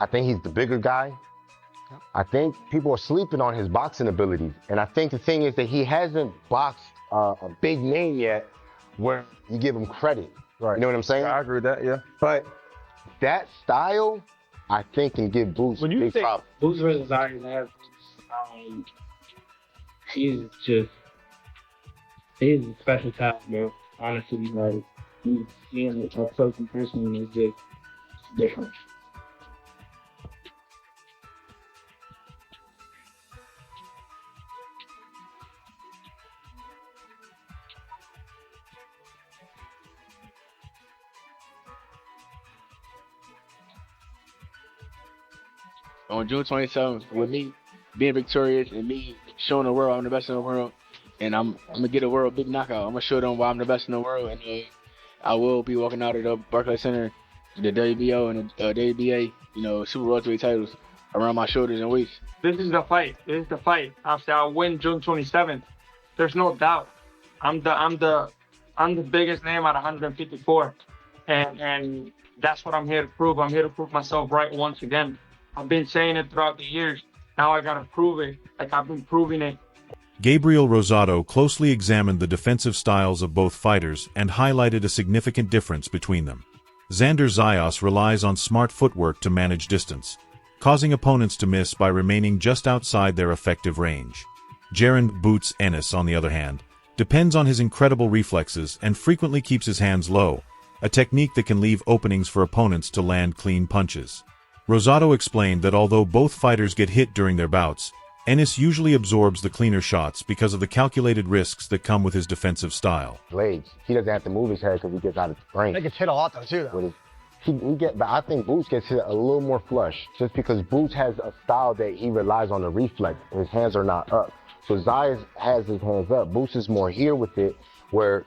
I think he's the bigger guy. I think people are sleeping on his boxing abilities. And I think the thing is that he hasn't boxed a big name yet where you give him credit. Right. You know what I'm saying? Yeah, I agree with that, yeah. But that style, I think, can give Boots big problems. Boots versus Zayas, he's a special talent, bro. Honestly, like, seeing it up close and personal is just different. On June 27th, with me being victorious and me showing the world I'm the best in the world, and I'm gonna get a world big knockout. I'm gonna show them why I'm the best in the world, and I will be walking out of the Barclays Center, the WBO and the WBA, super welterweight titles around my shoulders and waist. This is the fight. This is the fight. After I win June 27th, there's no doubt. I'm the biggest name at 154, and that's what I'm here to prove. I'm here to prove myself right once again. I've been saying it throughout the years. Now I gotta prove it, like I've been proving it. Gabriel Rosado closely examined the defensive styles of both fighters and highlighted a significant difference between them. Xander Zayas relies on smart footwork to manage distance, causing opponents to miss by remaining just outside their effective range. Jaron "Boots" Ennis, on the other hand, depends on his incredible reflexes and frequently keeps his hands low, a technique that can leave openings for opponents to land clean punches. Rosado explained that although both fighters get hit during their bouts, Ennis usually absorbs the cleaner shots because of the calculated risks that come with his defensive style. Legs. He doesn't have to move his head because he gets out of range. He gets hit a lot though too. But I think Boots gets hit a little more flush, just because Boots has a style that he relies on the reflex. His hands are not up. So Zayas has his hands up. Boots is more here with it, where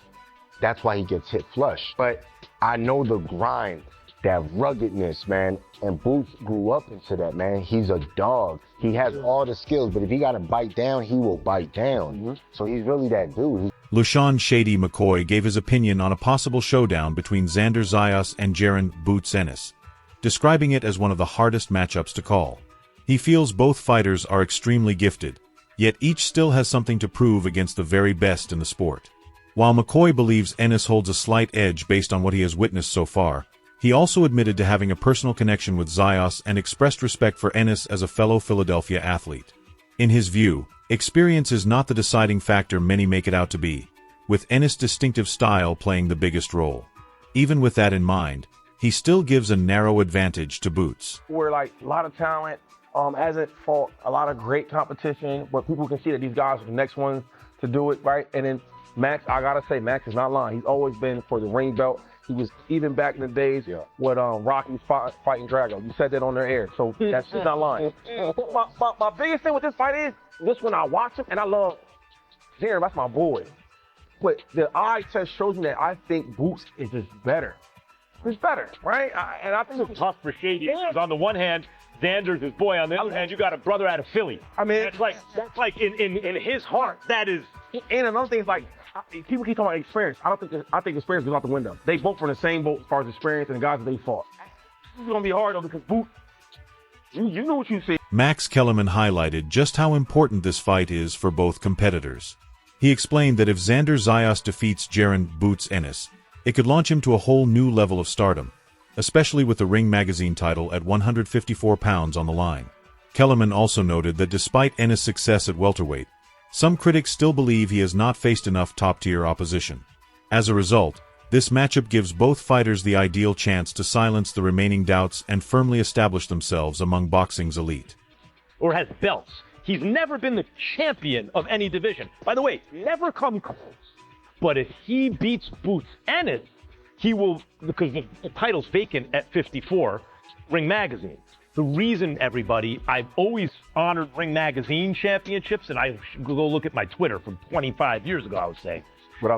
that's why he gets hit flush. But I know the grind, that ruggedness, man, and Boots grew up into that, man. He's a dog. He has all the skills, but if he got to bite down, he will bite down. So he's really that dude. LaShawn "Shady" McCoy gave his opinion on a possible showdown between Xander Zayas and Jaron "Boots" Ennis, describing it as one of the hardest matchups to call. He feels both fighters are extremely gifted, yet each still has something to prove against the very best in the sport. While McCoy believes Ennis holds a slight edge based on what he has witnessed so far, he also admitted to having a personal connection with Zayas and expressed respect for Ennis as a fellow Philadelphia athlete. In his view, experience is not the deciding factor many make it out to be, with Ennis' distinctive style playing the biggest role. Even with that in mind, he still gives a narrow advantage to Boots. We're like a lot of talent, hasn't fought a lot of great competition, but people can see that these guys are the next ones to do it, right? And then Max, I gotta say, Max is not lying. He's always been for the ring belt. He was even back in the days when Rocky was fighting Drago. You said that on their air, so that's just not lying. My biggest thing with this fight is, this when I watch him, and I love Jaron, that's my boy. But the eye test shows me that I think Boots is just better. He's better, right? And I think it's tough for Shady. Because on the one hand, Xander's his boy. On the other hand, you got a brother out of Philly. I mean, that's like in his heart. That is. And another thing is like, people keep talking about experience. I think experience goes out the window. They both from the same boat as far as experience and the guys that they fought. This is gonna be hard though because Boots, you know what you see. Max Kellerman highlighted just how important this fight is for both competitors. He explained that if Xander Zayas defeats Jaron "Boots" Ennis, it could launch him to a whole new level of stardom, especially with the Ring magazine title at 154 pounds on the line. Kellerman also noted that despite Ennis' success at welterweight, some critics still believe he has not faced enough top-tier opposition. As a result, this matchup gives both fighters the ideal chance to silence the remaining doubts and firmly establish themselves among boxing's elite. Or has belts. He's never been the champion of any division. By the way, never come close. But if he beats Boots Ennis, he will, because the title's vacant at 54, Ring Magazine. The reason, everybody, I've always honored Ring Magazine championships, and I go look at my Twitter from 25 years ago, I would say.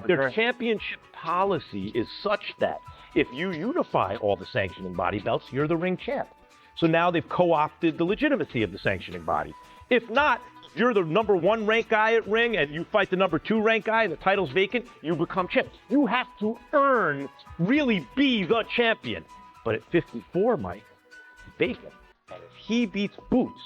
Their championship policy is such that if you unify all the sanctioning body belts, you're the ring champ. So now they've co-opted the legitimacy of the sanctioning body. If not, if you're the #1 ranked guy at ring and you fight the #2 ranked guy and the title's vacant, you become champ. You have to really be the champion. But at 54, Mike, vacant. And if he beats Boots,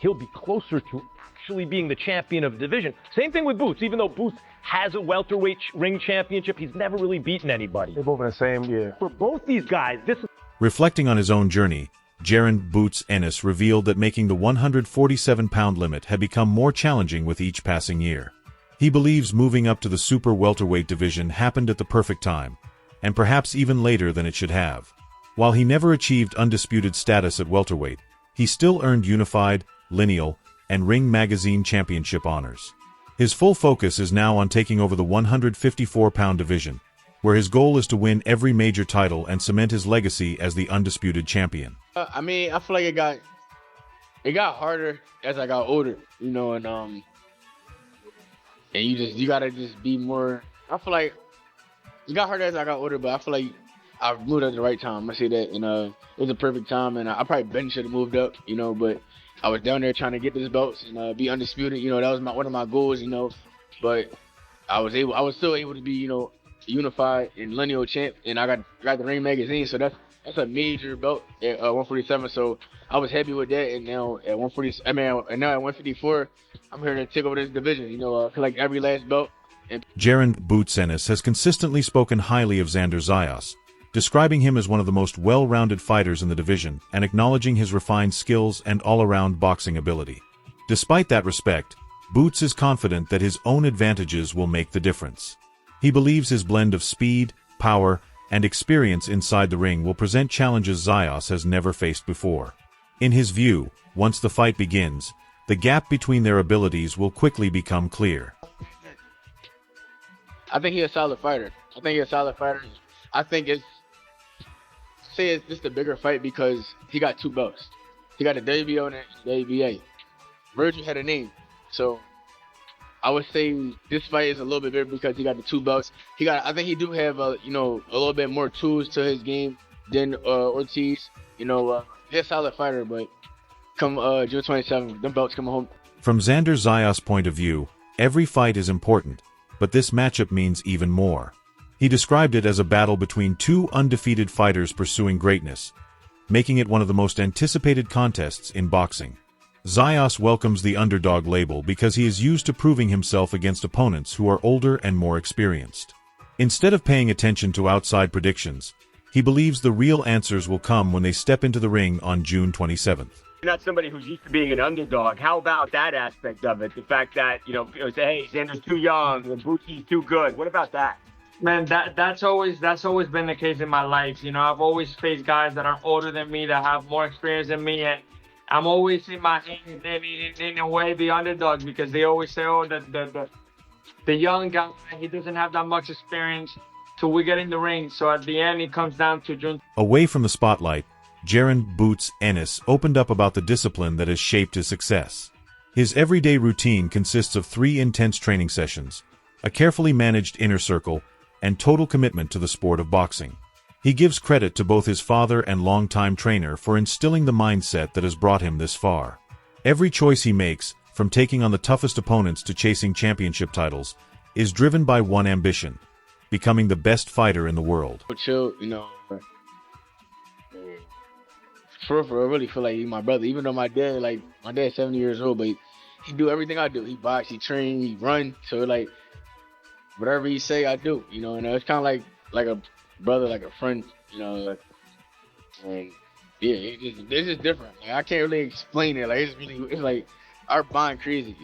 he'll be closer to actually being the champion of the division. Same thing with Boots. Even though Boots has a welterweight ring championship, he's never really beaten anybody. They're both in the same, yeah. For both these guys, this is... Reflecting on his own journey, Jaron "Boots" Ennis revealed that making the 147-pound limit had become more challenging with each passing year. He believes moving up to the super welterweight division happened at the perfect time, and perhaps even later than it should have. While he never achieved undisputed status at welterweight, he still earned unified, lineal, and Ring Magazine championship honors. His full focus is now on taking over the 154-pound division, where his goal is to win every major title and cement his legacy as the undisputed champion. I mean, I feel like it got harder as I got older, you know, and you gotta just be more. I feel like it got harder as I got older, but I feel like I moved at the right time. I say that, and it was a perfect time, and I probably Ben should have moved up, you know, but I was down there trying to get these belts and be undisputed. You know, that was one of my goals, you know, but I was still able to be, you know, unified and lineal champ, and I got the Ring Magazine, so that's a major belt at 147. So I was happy with that, and now at 140, and now at 154, I'm here to take over this division. You know, collect every last belt. Jaron "Boots" Ennis has consistently spoken highly of Xander Zayas, describing him as one of the most well-rounded fighters in the division and acknowledging his refined skills and all-around boxing ability. Despite that respect, Boots is confident that his own advantages will make the difference. He believes his blend of speed, power, and experience inside the ring will present challenges Zayas has never faced before. In his view, once the fight begins, the gap between their abilities will quickly become clear. I think he's a solid fighter. I think it's just a bigger fight because he got two belts. He got a WBO and the ABA. Virgil had a name, so I would say this fight is a little bit bigger because he got the two belts. I think he do have a little bit more tools to his game than Ortiz. You know, he's a solid fighter, but come June 27th, them belts come home. From Xander Zayas' point of view, every fight is important, but this matchup means even more. He described it as a battle between two undefeated fighters pursuing greatness, making it one of the most anticipated contests in boxing. Zayas welcomes the underdog label because he is used to proving himself against opponents who are older and more experienced. Instead of paying attention to outside predictions, he believes the real answers will come when they step into the ring on June 27th. You're not somebody who's used to being an underdog. How about that aspect of it? The fact that, say, hey, Xander's too young, and Bootsy's too good. What about that? Man, that's always been the case in my life. You know, I've always faced guys that are older than me, that have more experience than me, and I'm always in my hand, in a way, the underdog, because they always say, oh, the young guy, he doesn't have that much experience till we get in the ring. So at the end, it comes down to June. Away from the spotlight, Jaron "Boots" Ennis opened up about the discipline that has shaped his success. His everyday routine consists of 3 intense training sessions, a carefully managed inner circle, and total commitment to the sport of boxing. He gives credit to both his father and longtime trainer for instilling the mindset that has brought him this far. Every choice he makes, from taking on the toughest opponents to chasing championship titles, is driven by one ambition: becoming the best fighter in the world. Chill, for I really feel like he's my brother. Even though my dad's 70 years old, but he do everything I do. He box, he train, he run. So like, whatever he say, I do. And it's kind of like a brother, like a friend. And yeah, it's just different. Like, I can't really explain it. Like it's like our bond crazy.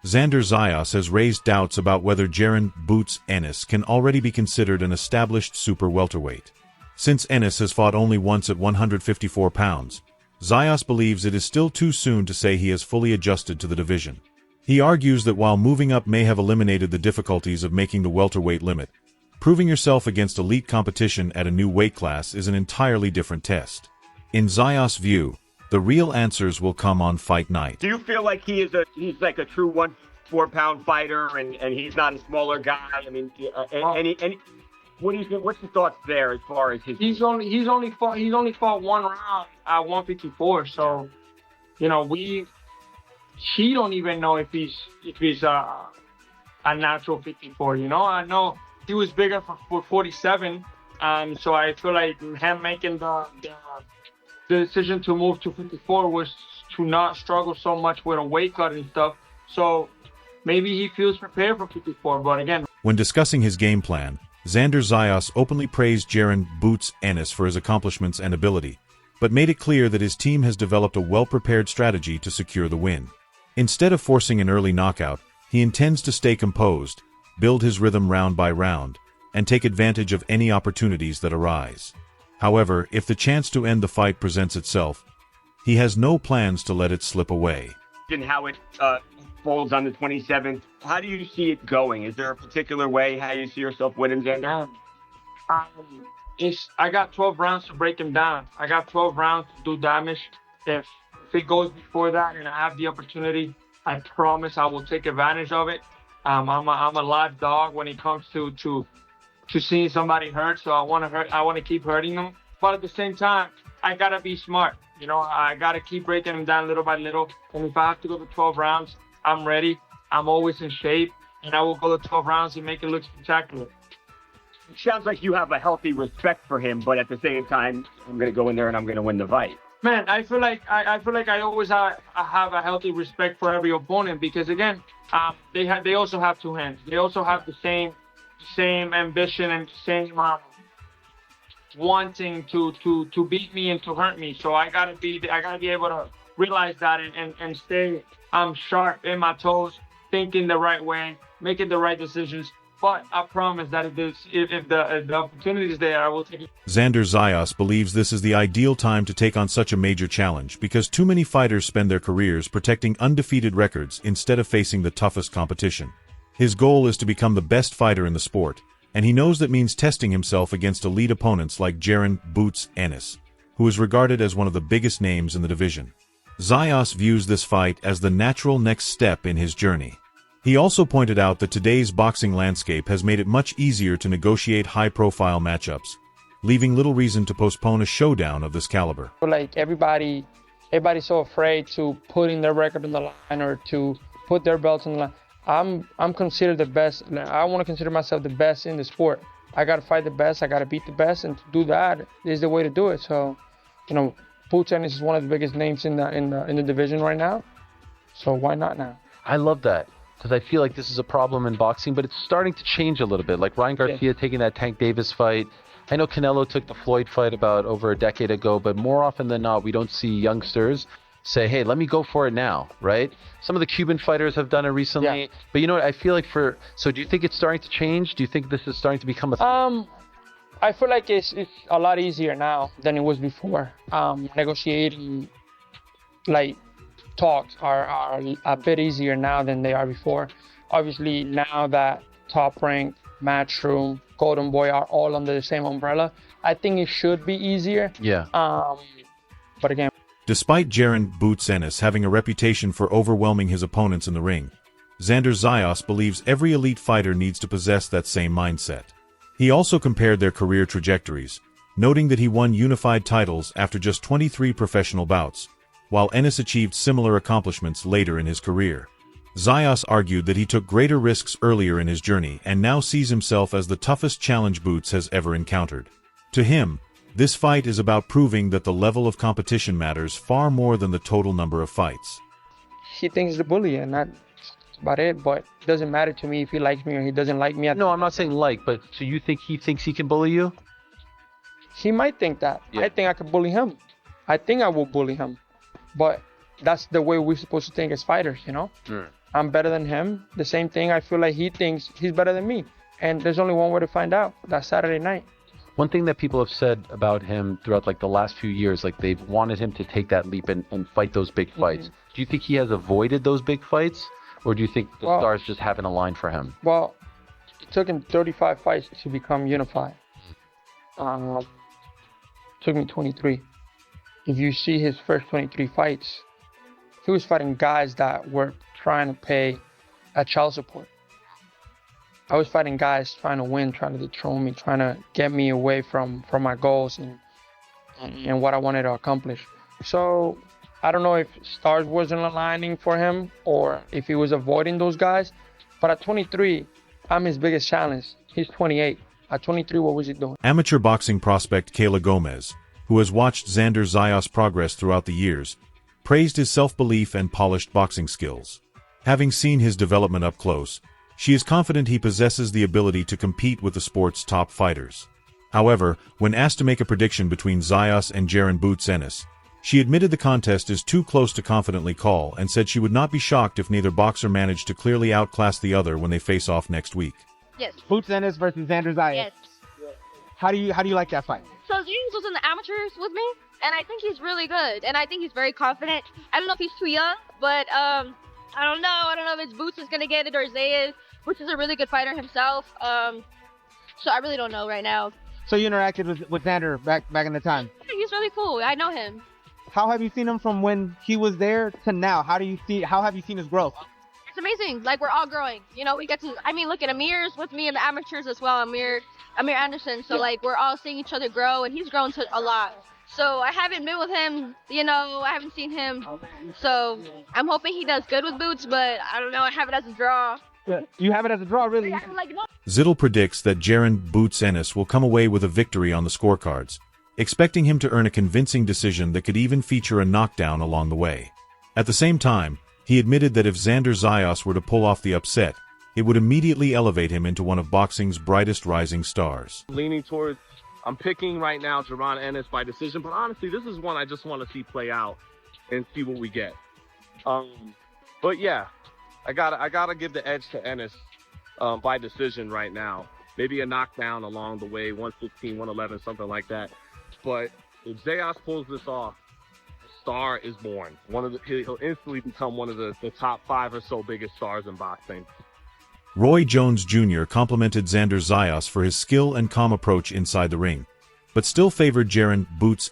Xander Zayas has raised doubts about whether Jaron "Boots" Ennis can already be considered an established super welterweight. Since Ennis has fought only once at 154 pounds, Zayas believes it is still too soon to say he has fully adjusted to the division. He argues that while moving up may have eliminated the difficulties of making the welterweight limit, proving yourself against elite competition at a new weight class is an entirely different test. In Zayas' view, the real answers will come on fight night. Do you feel like he's like a true 104-pound fighter, and he's not a smaller guy? I mean, what do you think? What's your thoughts there as far as his? He's only fought one round at 154. So, he don't even know if he's a natural 54. I know he was bigger for 47. So I feel like him making the the decision to move to 54 was to not struggle so much with a weight cut and stuff. So maybe he feels prepared for 54. But again, When discussing his game plan, Xander Zayas openly praised Jaron "Boots" Ennis for his accomplishments and ability, but made it clear that his team has developed a well-prepared strategy to secure the win. Instead of forcing an early knockout, he intends to stay composed, build his rhythm round by round, and take advantage of any opportunities that arise. However, if the chance to end the fight presents itself, he has no plans to let it slip away. And how it folds on the 27th. How do you see it going? Is there a particular way how you see yourself winning, Xander? I got 12 rounds to break him down. I got 12 rounds to do damage. If it goes before that and I have the opportunity, I promise I will take advantage of it. I'm a live dog when it comes to seeing somebody hurt, so I want to keep hurting them. But at the same time, I gotta be smart. You know, I gotta keep breaking them down little by little. And if I have to go to 12 rounds, I'm ready. I'm always in shape, and I will go to 12 rounds and make it look spectacular. It sounds like you have a healthy respect for him, but at the same time, I'm going to go in there and I'm going to win the fight. Man, I feel like I always have a healthy respect for every opponent because again, they also have two hands. They also have the same ambition and the same wanting to beat me and to hurt me. So I gotta be able to realize that and stay sharp in my toes, thinking the right way, making the right decisions. But I promise that if the opportunity is there, I will take it. Xander Zayas believes this is the ideal time to take on such a major challenge because too many fighters spend their careers protecting undefeated records instead of facing the toughest competition. His goal is to become the best fighter in the sport, and he knows that means testing himself against elite opponents like Jaron "Boots" Ennis, who is regarded as one of the biggest names in the division. Zayas views this fight as the natural next step in his journey. He also pointed out that today's boxing landscape has made it much easier to negotiate high-profile matchups, leaving little reason to postpone a showdown of this caliber. Like everybody's so afraid to put in their record on the line or to put their belts on the line. I'm considered the best. I want to consider myself the best in the sport. I got to fight the best. I got to beat the best, and to do that is the way to do it. So, you know, Boots Ennis is one of the biggest names in the division right now. So why not now? I love that. Because I feel like this is a problem in boxing, but it's starting to change a little bit. Like Ryan Garcia taking that Tank Davis fight. I know Canelo took the Floyd fight about over a decade ago, but more often than not, we don't see youngsters say, hey, let me go for it now, right? Some of the Cuban fighters have done it recently. Yeah. But you know what? I feel like so do you think it's starting to change? Do you think this is starting to become a I feel like it's a lot easier now than it was before. Negotiating, like, talks are a bit easier now than they are before. Obviously, now that Top Rank, Matchroom, Golden Boy are all under the same umbrella, I think it should be easier. Yeah. But again, despite Jaron "Boots" Ennis having a reputation for overwhelming his opponents in the ring, Xander Zayas believes every elite fighter needs to possess that same mindset. He also compared their career trajectories, noting that he won unified titles after just 23 professional bouts, while Ennis achieved similar accomplishments later in his career. Zayas argued that he took greater risks earlier in his journey and now sees himself as the toughest challenge Boots has ever encountered. To him, this fight is about proving that the level of competition matters far more than the total number of fights. He thinks the bully, and that's about it, but it doesn't matter to me if he likes me or he doesn't like me. No, I'm not saying like, but so you think he thinks he can bully you? He might think that. Yeah. I think I could bully him. I think I will bully him. But that's the way we're supposed to think as fighters, you know? I'm better than him. The same thing, I feel like he thinks he's better than me. And there's only one way to find out. That's Saturday night. One thing that people have said about him throughout like the last few years, like they've wanted him to take that leap and fight those big fights. Do you think he has avoided those big fights? Or do you think the stars just haven't aligned for him? Well, it took him 35 fights to become unified. Took me 23. If you see his first 23 fights, he was fighting guys that were trying to pay a child support. I was fighting guys trying to win, trying to dethrone me, trying to get me away from my goals and what I wanted to accomplish. So I don't know if stars wasn't aligning for him or if he was avoiding those guys. But at 23, I'm his biggest challenge. He's 28. At 23, what was he doing? Amateur boxing prospect Kayla Gomez, who has watched Xander Zayas' progress throughout the years, praised his self-belief and polished boxing skills. Having seen his development up close, she is confident he possesses the ability to compete with the sport's top fighters. However, when asked to make a prediction between Zayas and Jaron Ennis, she admitted the contest is too close to confidently call and said she would not be shocked if neither boxer managed to clearly outclass the other when they face off next week. Yes. Ennis versus Xander Zayas. Yes. How do you like that fight? So James was in the amateurs with me, and I think he's really good, and I think he's very confident. I don't know if he's too young, but I don't know. I don't know if it's Boots is gonna get it or Zayas, which is a really good fighter himself. So I really don't know right now. So you interacted with Xander back in the time. He's really cool. I know him. How have you seen him from when he was there to now? How have you seen his growth? It's amazing. Like, we're all growing. You know, we get to, I mean, look at Amir's with me in the amateurs as well. Amir Anderson. So, like, we're all seeing each other grow, and he's grown to a lot. So I haven't been with him, you know, I haven't seen him. So I'm hoping he does good with Boots, but I don't know. I have it as a draw. Yeah, you have it as a draw, really? Zittel predicts that Jaron Ennis will come away with a victory on the scorecards, expecting him to earn a convincing decision that could even feature a knockdown along the way. At the same time, he admitted that if Xander Zayas were to pull off the upset, it would immediately elevate him into one of boxing's brightest rising stars. Leaning towards, I'm picking right now Jaron Ennis by decision, but honestly, this is one I just want to see play out and see what we get. But yeah, I gotta give the edge to Ennis by decision right now. Maybe a knockdown along the way, 116, 111, something like that. But if Zayas pulls this off, a star is born. He'll instantly become one of the top 5 or so biggest stars in boxing. Roy Jones Jr. complimented Xander Zayas for his skill and calm approach inside the ring, but still favored Jaron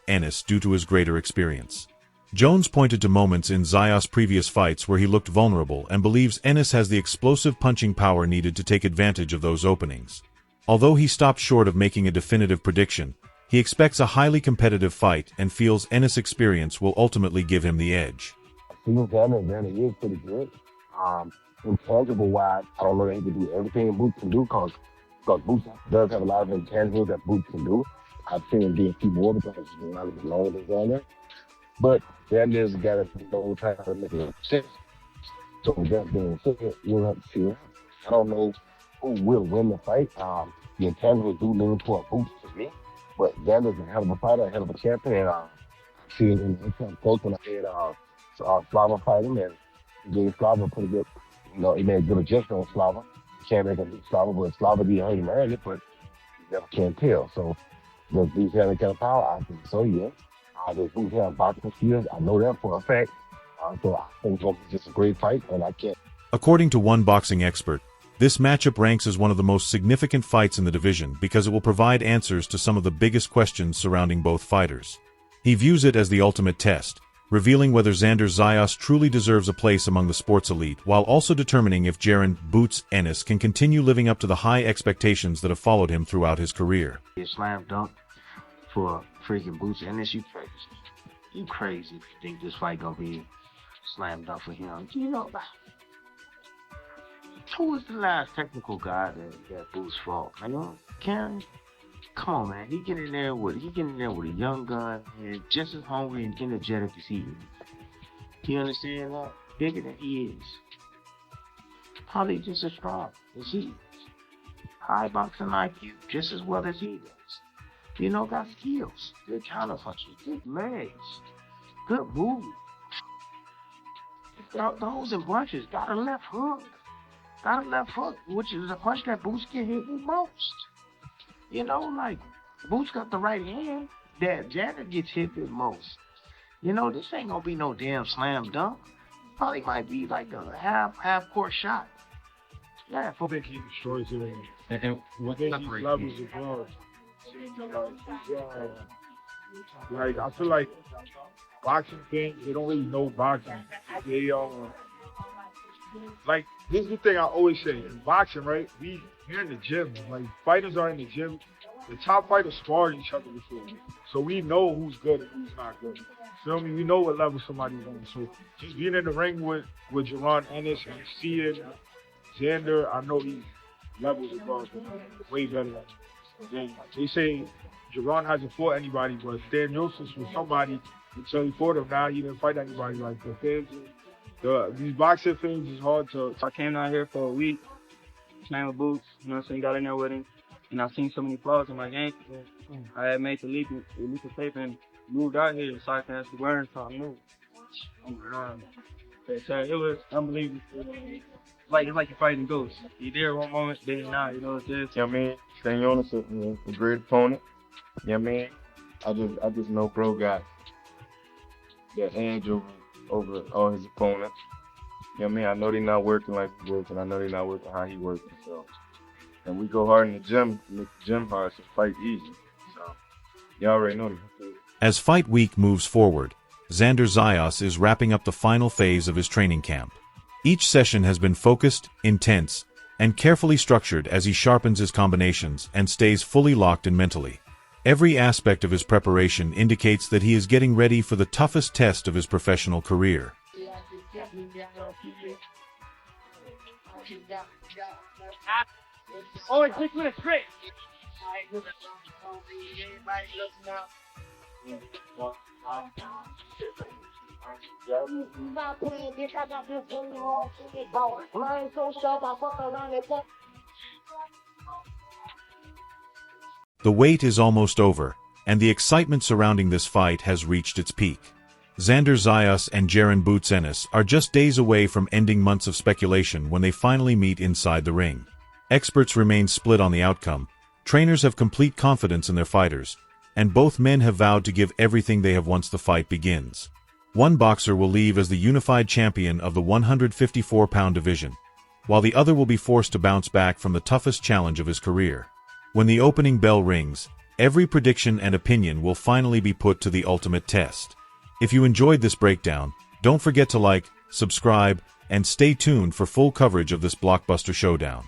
Ennis due to his greater experience. Jones pointed to moments in Zayas' previous fights where he looked vulnerable and believes Ennis has the explosive punching power needed to take advantage of those openings. Although he stopped short of making a definitive prediction, he expects a highly competitive fight and feels Ennis' experience will ultimately give him the edge. Xander is pretty good. Intangible-wise, I don't know that he can do everything Boots can do because Boots does have a lot of intangibles that Boots can do. I've seen him do a few more because he's been a lot longer than Xander. But Xander's got to know how to make it sense. So that being said, we'll have to see. I don't know who will win the fight. The intangibles do lean toward Boots to me. But Xander's a hell of a fighter, a hell of a champion. And see it in the close when I had Slava fight him, and he gave Slava a pretty good, you know, he made a good adjustment on Slava. You can't make him beat Slava, but Slava did hurt him early, but you never can tell. So does Boots have that kind of power? I think so, yeah. Does Boots have boxing skills? I know that for a fact. So I think it's going to be just a great fight, and I can't. According to one boxing expert, this matchup ranks as one of the most significant fights in the division because it will provide answers to some of the biggest questions surrounding both fighters. He views it as the ultimate test, revealing whether Xander Zayas truly deserves a place among the sports elite while also determining if Jaron Ennis can continue living up to the high expectations that have followed him throughout his career. A slam dunk for freaking Ennis, you crazy. You crazy if you think this fight gonna be slam dunk for him. You know, who was the last technical guy that Boots fought? You know, Karen? Come on, man. He get in there with a young gun and just as hungry and energetic as he is. You understand that? Bigger than he is. Probably just as strong as he is. High boxing IQ, just as well as he does. You know, got skills. Good counter punching, good legs, good movement. Those and punches, got a left hook. Which is a punch that Boots get hit with most. You know, like, Boots got the right hand that Xander gets hit with most. You know, this ain't gonna be no damn slam dunk. Probably might be like a half court shot. Yeah, I think he destroys it. And what separates levels of blood. Like, I feel like boxing fans, they don't really know boxing. They like, this is the thing I always say in boxing, right? We're in the gym. Like, fighters are in the gym. The top fighters spar each other before. So we know who's good and who's not good. Feel me? We know what level somebody's on. So just being in the ring with Jaron Ennis and seeing Xander, I know he's levels above, way better than They say Jaron hasn't fought anybody, but Stan Joseph was somebody until he fought him. Now he didn't fight anybody like the fans. These boxing fans is hard to. I came down here for a week, playing with Boots, you know what I'm saying, got in there with him, and I've seen so many flaws in my game. I had made the leap of faith and moved out here so I can actually learn something new. It was unbelievable. It's like you're fighting ghosts. You're there one moment, then you're not, you know what it is? You know what I mean? Stan Jonas is a great opponent. You know what I mean? I just know bro got that edge over all his opponents. You know what I mean? I know they're not working like he works, and I know they're not working how he working. So, and we go hard in the gym, make the gym hard, so fight easy. So, you already know that. As fight week moves forward, Xander Zayas is wrapping up the final phase of his training camp. Each session has been focused, intense, and carefully structured as he sharpens his combinations and stays fully locked in mentally. Every aspect of his preparation indicates that he is getting ready for the toughest test of his professional career. Oh, it's 6 minutes straight. The wait is almost over, and the excitement surrounding this fight has reached its peak. Xander Zayas and Jaron Ennis are just days away from ending months of speculation when they finally meet inside the ring. Experts remain split on the outcome, trainers have complete confidence in their fighters, and both men have vowed to give everything they have once the fight begins. One boxer will leave as the unified champion of the 154-pound division, while the other will be forced to bounce back from the toughest challenge of his career. When the opening bell rings, every prediction and opinion will finally be put to the ultimate test. If you enjoyed this breakdown, don't forget to like, subscribe, and stay tuned for full coverage of this blockbuster showdown.